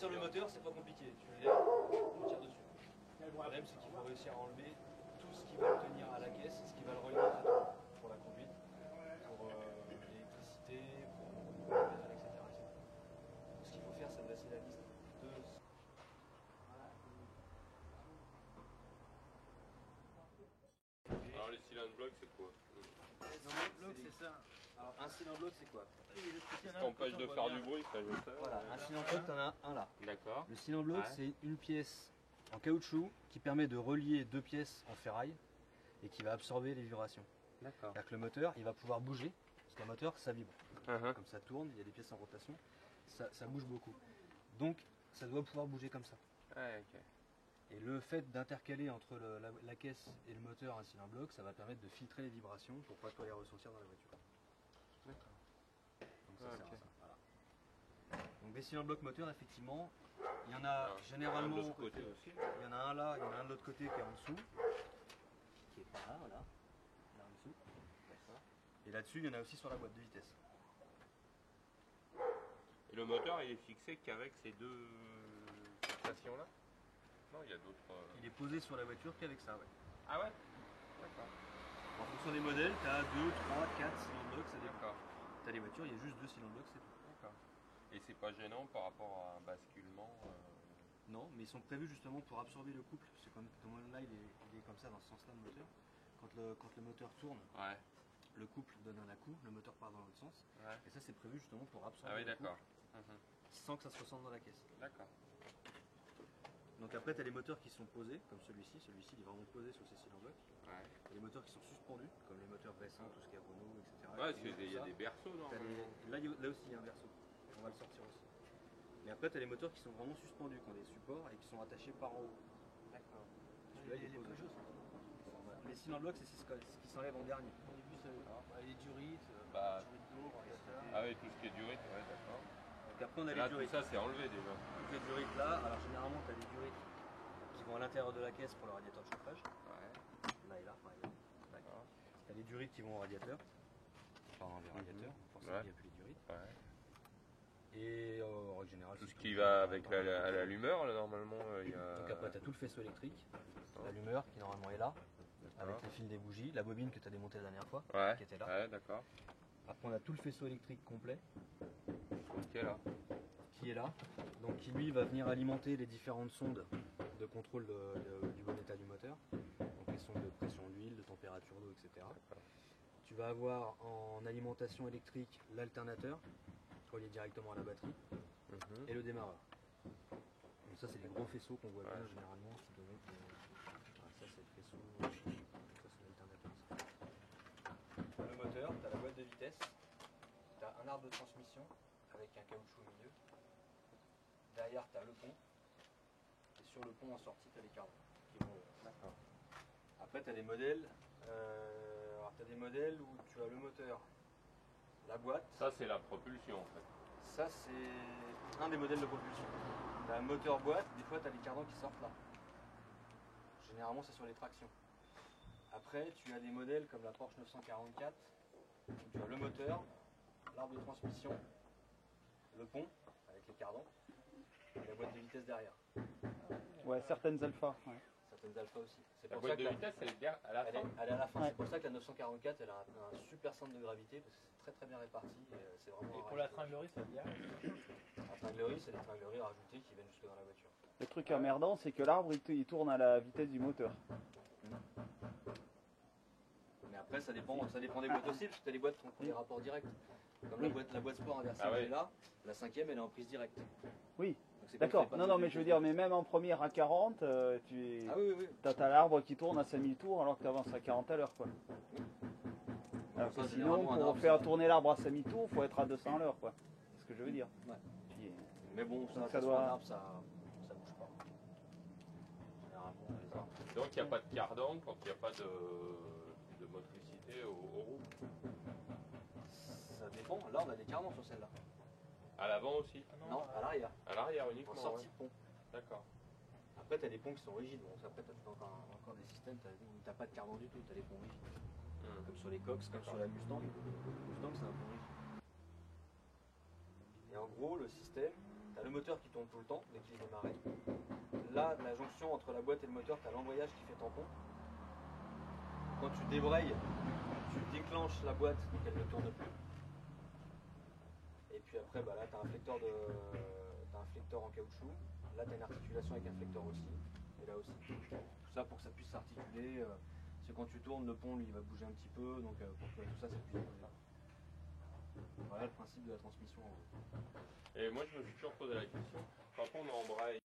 sur le moteur, c'est pas compliqué. Tu le lèves, tu tires dessus. Le problème, c'est qu'il faut réussir à enlever tout ce qui va le tenir à la caisse, ce qui va le relier à toi pour la conduite, pour l'électricité, pour le métal, etc., etc. Donc, ce qu'il faut faire, c'est dresser la liste de... Alors les cylindres blocs, c'est quoi? C'est ça. Alors un cylindre bloc, c'est quoi? Ça empêche de faire du bruit, ça je sais. Voilà, un cylindre bloc, t'en as un là. D'accord. Le cylindre bloc, Ouais. c'est une pièce en caoutchouc qui permet de relier deux pièces en ferraille et qui va absorber les vibrations. D'accord. C'est-à-dire que le moteur, il va pouvoir bouger, parce qu'un moteur, ça vibre. Comme ça tourne, il y a des pièces en rotation, ça bouge beaucoup. Donc, ça doit pouvoir bouger comme ça. Ouais, ok. Et le fait d'intercaler entre la caisse et le moteur un cylindre bloc, ça va permettre de filtrer les vibrations pour pas toi les ressentir dans la voiture. D'accord. Donc ça sert à ça. Voilà. Donc des cylindres blocs moteurs, effectivement, il y en a généralement. De ce côté aussi. Il y en a un là, il y en a un de l'autre côté qui est en dessous, qui est pas là, voilà, là en dessous. Et là-dessus, il y en a aussi sur la boîte de vitesse. Et le moteur, il est fixé qu'avec ces deux fixations-là? Non, il y a d'autres. Il est posé sur la voiture qu'avec ça, ouais. Ah ouais? D'accord. En fonction des modèles, tu as 2, 3, 4 cylindres blocs, ça dépend. D'accord. Tu as des voitures, il y a juste 2 cylindres blocs, c'est tout. D'accord. Et c'est pas gênant par rapport à un basculement Non, mais ils sont prévus justement pour absorber le couple. C'est comme là, il est comme ça dans ce sens-là, le moteur. Quand le moteur tourne, Ouais. le couple donne un à-coup, le moteur part dans l'autre sens. Ouais. Et ça, c'est prévu justement pour absorber Ah oui, le couple d'accord. sans que ça se ressente dans la caisse. D'accord. Donc après, tu as les moteurs qui sont posés, comme celui-ci. Celui-ci, il est vraiment posé sur ces cylindres blocs. Ouais. Il y a les moteurs qui sont suspendus, comme les moteurs récents, tout ce qui est Renault, etc. Ouais, parce qu'il y a des berceaux, non? Là aussi, il y a un berceau. On va le sortir aussi. Mais après, tu as les moteurs qui sont vraiment suspendus, qui ont des supports et qui sont attachés par en haut. D'accord. Celui-là, il est posé. Les cylindres blocs, c'est ce qui s'enlève en dernier. Les durites, Bah, d'eau, radiateur. ah oui, tout ce qui est durite, ouais, d'accord. Donc après, on a Et là, les tout durites. ça, c'est enlevé déjà. Toutes les durites là, alors généralement, tu as des durites qui vont à l'intérieur de la caisse pour le radiateur de chauffage. Ouais. Là et là, par exemple. Tu as les durites qui vont au radiateur. Pardon, les radiateurs. Forcément, il n'y a plus les durites. Ouais. Et en règle générale, Tout c'est ce qui va avec l'allumeur, là, normalement, il y a. Donc après, tu as tout le faisceau électrique, l'allumeur qui normalement est là, avec les fils des bougies, la bobine que tu as démontée la dernière fois, Ouais. qui était là. Ouais, d'accord. Après, on a tout le faisceau électrique complet, Qui est là. qui est là, donc qui lui va venir alimenter les différentes sondes de contrôle du bon état du moteur, donc les sondes de pression d'huile, de température d'eau, etc. Tu vas avoir en alimentation électrique l'alternateur, relié directement à la batterie, et le démarreur. Donc ça, c'est les gros faisceaux qu'on voit bien généralement, qui donnent, ça c'est le faisceau, ça c'est l'alternateur. Le moteur, tu as la boîte de vitesse, tu as un arbre de transmission avec un caoutchouc au milieu. Derrière, tu as le pont. Et sur le pont en sortie, tu as les carbons. D'accord. Après, tu as des modèles. Alors, tu as des modèles où tu as le moteur, la boîte. Ça, c'est la propulsion, en fait. Ça, c'est un des modèles de propulsion. Tu as un moteur boîte, des fois, tu as les cardans qui sortent là. Généralement, c'est sur les tractions. Après, tu as des modèles comme la Porsche 944, où tu as le moteur, l'arbre de transmission, le pont, avec les cardans, et la boîte de vitesse derrière. Ouais, certaines alphas. Ouais. Certaines alphas aussi. C'est La pour boîte ça que de vitesse, elle est bien à la fin. elle est à la fin. Ouais. C'est pour ça que la 944, elle a un super centre de gravité, parce que c'est très très bien réparti. Et c'est vraiment Et pour la tringlerie, ça veut dire? La tringlerie, c'est les tringleries rajoutées qui viennent jusque dans la voiture. Le truc emmerdant, c'est que l'arbre il tourne à la vitesse du moteur. Mais après, ça dépend des boîtes aussi, parce que tu as les boîtes qui ont des rapports directs. Comme la boîte sport inversée, elle est là, la cinquième, elle est en prise directe. Oui, Donc, c'est comme d'accord. c'est pas Non, non, modulé. mais je veux dire, mais même en première à 40, Ah oui, oui. t'as l'arbre qui tourne à 5000 tours alors que t'avances à 40 à l'heure, quoi. Alors Ça, que sinon, généralement, un pour arbre, faire ça- tourner l'arbre à 5000 tours, faut être à 200 à l'heure, quoi. C'est ce que je veux dire. Ouais. Puis, Mais bon, ça, Donc, ça ça doit- un arbre, ça bouge pas. Généralement, les arbres. Donc, il n'y a pas de cardan quand il n'y a pas de motricité aux roues. Ça dépend. Là, on a des cardans sur celle-là. À l'avant aussi. Non, à l'arrière. À l'arrière En uniquement. sortie ouais. de pont. D'accord. Après, tu as des ponts qui sont rigides. Bon, après, tu as encore des systèmes où tu n'as pas de cardan du tout. Tu as des ponts rigides. Comme sur les Cox, comme sur la Mustang. La Mustang, c'est un pont rigide. Et en gros, le système, tu as le moteur qui tourne tout le temps dès qu'il est démarré. Là, la jonction entre la boîte et le moteur, tu as l'embrayage qui fait tampon. Quand tu débrayes, tu déclenches la boîte, donc elle ne tourne plus. Et puis après, bah là, tu as un flecteur en caoutchouc. Là, tu as une articulation avec un flecteur aussi. Et là aussi. Tout ça pour que ça puisse s'articuler. Parce que quand tu tournes, le pont, lui, il va bouger un petit peu. Donc pour que tout ça puisse bouger. Voilà le principe de la transmission en gros. Et moi, je me suis toujours posé la question, quand on embraye